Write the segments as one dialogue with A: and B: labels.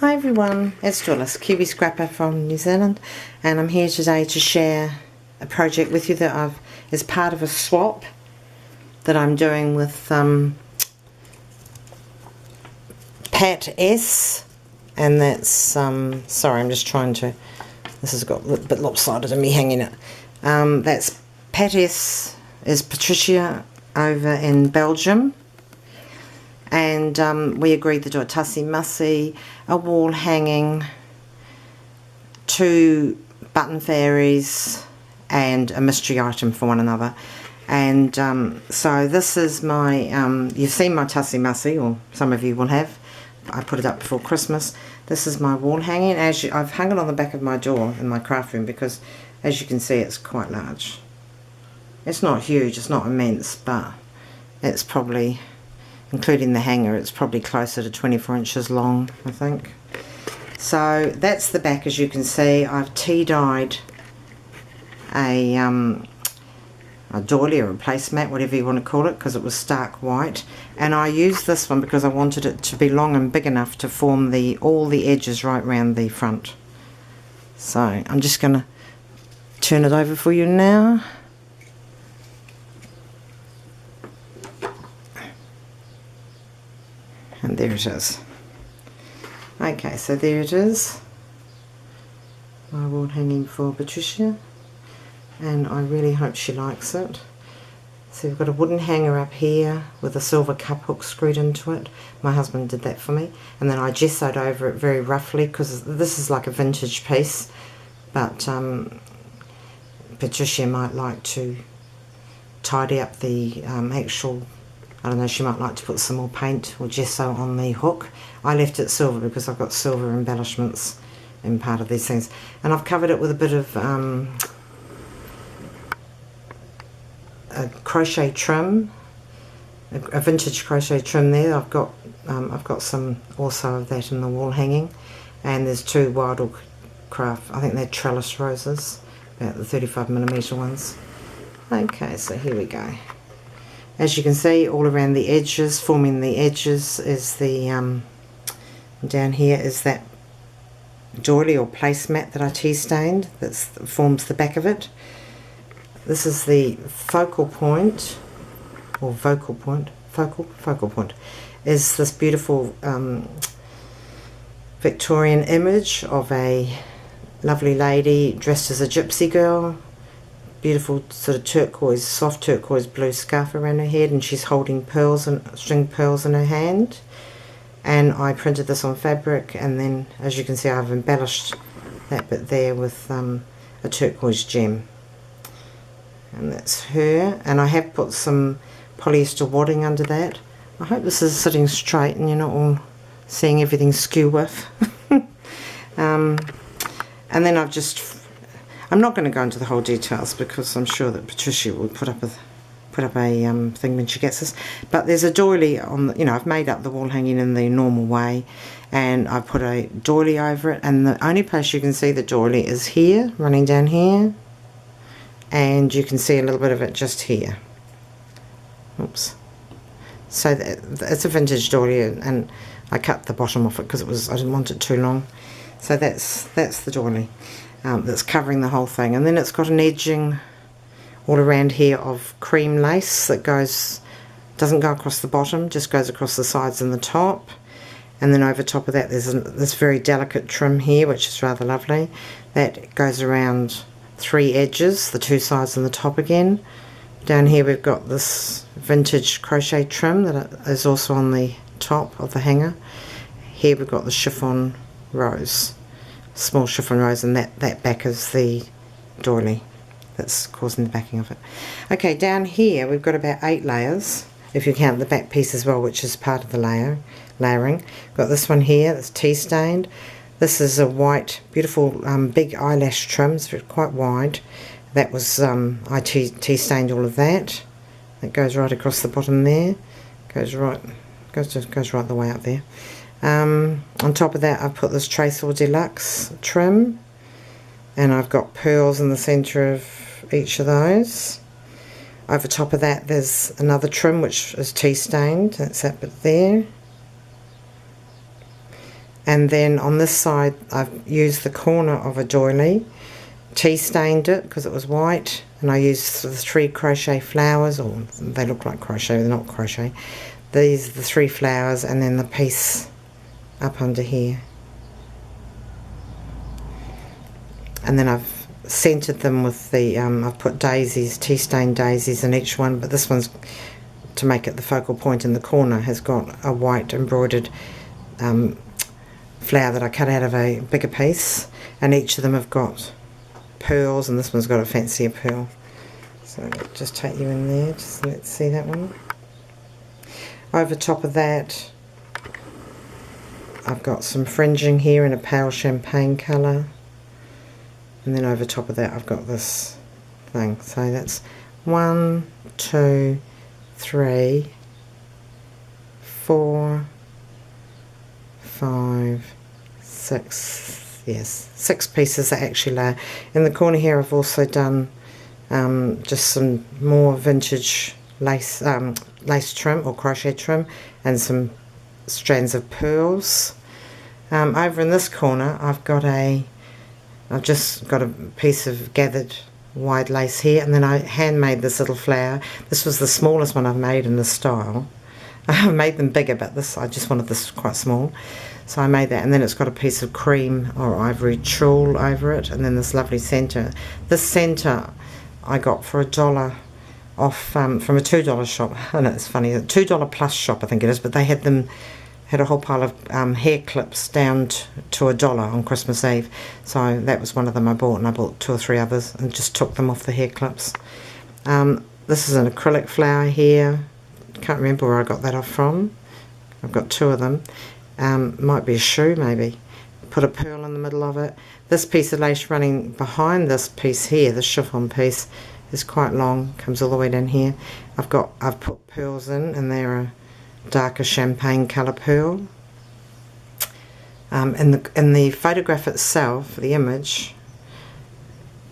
A: Hi everyone, it's Phyllis, Kiwi Scrapper from New Zealand, and I'm here today to share a project with you that is part of a swap that I'm doing with Pat.S, and that's, sorry, I'm just trying to, this has got a bit lopsided in me hanging it. That's Pat.S is Patrizia over in Belgium. And we agreed to do a tussie-mussy, a wall hanging, 2 button fairies, and a mystery item for one another. And so this is my, you've seen my tussie-mussy, or some of you will have. I put it up before Christmas. This is my wall hanging. I've hung it on the back of my door in my craft room because, as you can see, it's quite large. It's not huge, it's not immense, but it's probably, including the hanger, it's probably closer to 24 inches long, I think. So that's the back. As you can see, I've tea dyed a doily or a placemat, whatever you want to call it, because it was stark white, and I used this one because I wanted it to be long and big enough to form all the edges right round the front. So I'm just going to turn it over for you now. And there it is. Okay, so there it is. My wall hanging for Patrizia. And I really hope she likes it. So we've got a wooden hanger up here with a silver cup hook screwed into it. My husband did that for me. And then I gessoed over it very roughly because this is like a vintage piece. But Patrizia might like to tidy up the actual, I don't know, she might like to put some more paint or gesso on the hook. I left it silver because I've got silver embellishments in part of these things. And I've covered it with a bit of a crochet trim, a vintage crochet trim there. I've got some also of that in the wall hanging. And there's 2 Wild Craft, I think they're trellis roses, about the 35mm ones. Okay, so here we go. As you can see, all around the edges, forming the edges, is the, down here is that doily or placemat that I tea stained, that forms the back of it. This is the focal point, or vocal point, focal point, is this beautiful Victorian image of a lovely lady dressed as a gypsy girl. Beautiful sort of turquoise, soft turquoise blue scarf around her head, and she's holding pearls and string pearls in her hand. And I printed this on fabric, and then, as you can see, I've embellished that bit there with a turquoise gem. And that's her. And I have put some polyester wadding under that. I hope this is sitting straight and you're not all seeing everything skew with. And then I'm not going to go into the whole details because I'm sure that Patrizia will put up a thing when she gets this. But there's a doily on, I've made up the wall hanging in the normal way, and I put a doily over it, and the only place you can see the doily is here, running down here, and you can see a little bit of it just here. Oops. So it's a vintage doily, and I cut the bottom off it because I didn't want it too long. So that's the doily. That's covering the whole thing, and then it's got an edging all around here of cream lace that doesn't go across the bottom, just goes across the sides and the top. And then over top of that there's this very delicate trim here, which is rather lovely, that goes around 3 edges, the 2 sides and the top again. Down here we've got this vintage crochet trim that is also on the top of the hanger. Here we've got the chiffon rose, small chiffon rose, and that back is the doily that's causing the backing of it. Okay, down here we've got about 8 layers, if you count the back piece as well, which is part of the layering. We've got this one here that's tea stained. This is a white, beautiful big eyelash trim, it's quite wide. That was, I tea stained all of that. It goes right across the bottom there, goes right the way up there. On top of that I've put this Tresor Deluxe trim, and I've got pearls in the centre of each of those. Over top of that there's another trim which is tea stained, that's that bit there. And then on this side I've used the corner of a doily, tea stained it because it was white, and I used the 3 crochet flowers, or they look like crochet, they're not crochet. These are the 3 flowers, and then the piece up under here. And then I've centered them with the, I've put daisies, tea stained daisies in each one, but this one's, to make it the focal point in the corner, has got a white embroidered flower that I cut out of a bigger piece, and each of them have got pearls, and this one's got a fancier pearl. So just take you in there, just let's see that one. Over top of that I've got some fringing here in a pale champagne colour, and then over top of that I've got this thing. So that's 1, 2, 3, 4, 5, 6, yes, 6 pieces that actually lay. In the corner here I've also done just some more vintage lace, lace trim or crochet trim, and some strands of pearls. Over in this corner I've just got a piece of gathered wide lace here, and then I handmade this little flower. This was the smallest one I've made in this style. I've made them bigger, but this, I just wanted this quite small, so I made that. And then it's got a piece of cream or ivory tulle over it, and then this lovely centre. This centre I got for $1 off from a $2 shop. I know it's funny, a $2 plus shop I think it is, but they had a whole pile of hair clips down to $1 on Christmas Eve. So that was one of them I bought, and I bought 2 or 3 others and just took them off the hair clips. This is an acrylic flower here. Can't remember where I got that off from. I've got 2 of them. Might be a shoe maybe. Put a pearl in the middle of it. This piece of lace running behind this piece here, the chiffon piece, is quite long, comes all the way down here. I've put pearls in, and they're a darker champagne colour pearl. In the photograph itself, the image,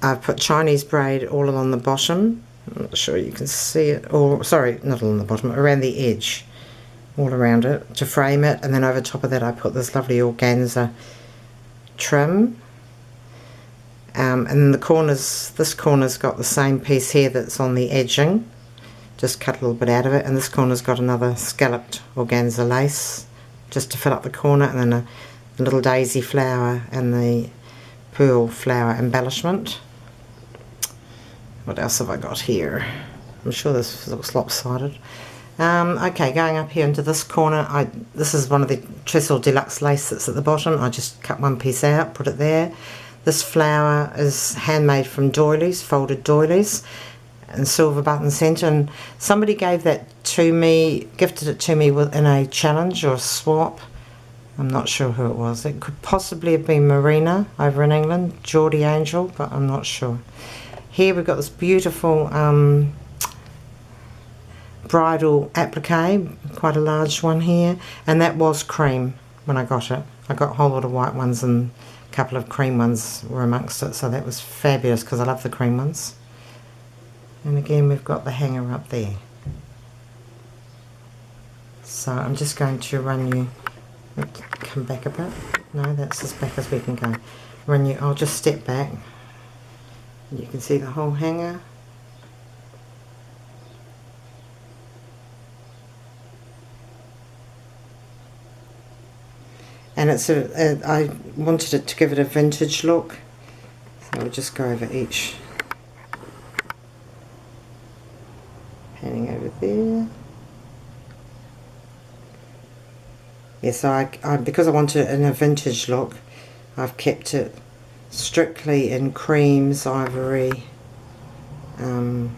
A: I've put Chinese braid all along the bottom. I'm not sure you can see it, or sorry, not along the bottom, around the edge, all around it to frame it. And then over top of that I put this lovely organza trim. And then the corners, this corner's got the same piece here that's on the edging, just cut a little bit out of it, and this corner's got another scalloped organza lace just to fill up the corner, and then a little daisy flower and the pearl flower embellishment. What else have I got here? I'm sure this looks lopsided. Okay, going up here into this corner, this is one of the Trestle Deluxe lace that's at the bottom. I just cut one piece out, put it there. This flower is handmade from doilies, folded doilies, and silver button centre, and somebody gave that to me, gifted it to me in a challenge or a swap. I'm not sure who it was. It could possibly have been Marina over in England, Geordie Angel, but I'm not sure. Here we've got this beautiful bridal applique, quite a large one here, and that was cream when I got it. I got a whole lot of white ones, and a couple of cream ones were amongst it, so that was fabulous because I love the cream ones. And again we've got the hanger up there. So I'm just going to run you, come back a bit, no, that's as back as we can go. I'll just step back, you can see the whole hanger. And I wanted it to give it a vintage look, so I'll just go over each. Panning over there. Yeah, so because I want it in a vintage look, I've kept it strictly in creams, ivory, and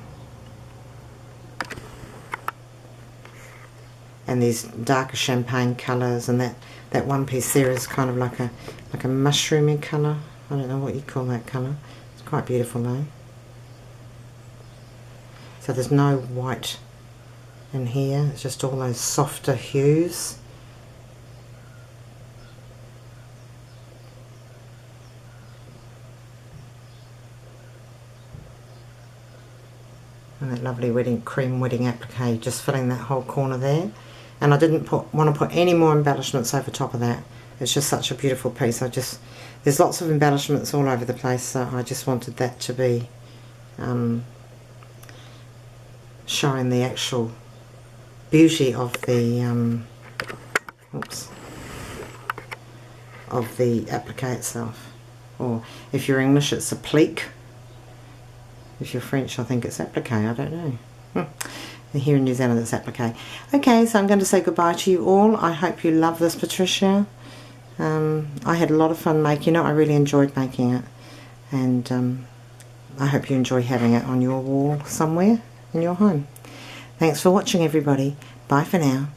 A: these darker champagne colours, and that one piece there is kind of like a mushroomy colour. I don't know what you call that colour. It's quite beautiful though. So there's no white in here, it's just all those softer hues. And that lovely cream wedding applique, just filling that whole corner there. And I didn't want to put any more embellishments over top of that. it's just such a beautiful piece. There's lots of embellishments all over the place, so I just wanted that to be showing the actual beauty of the of the applique itself. Or if you're English, it's applique. If you're French, I think it's applique. I don't know. Here in New Zealand, it's applique. Okay, so I'm going to say goodbye to you all. I hope you love this, Patrizia. I had a lot of fun making it. I really enjoyed making it, and I hope you enjoy having it on your wall somewhere in your home. Thanks for watching, everybody. Bye for now.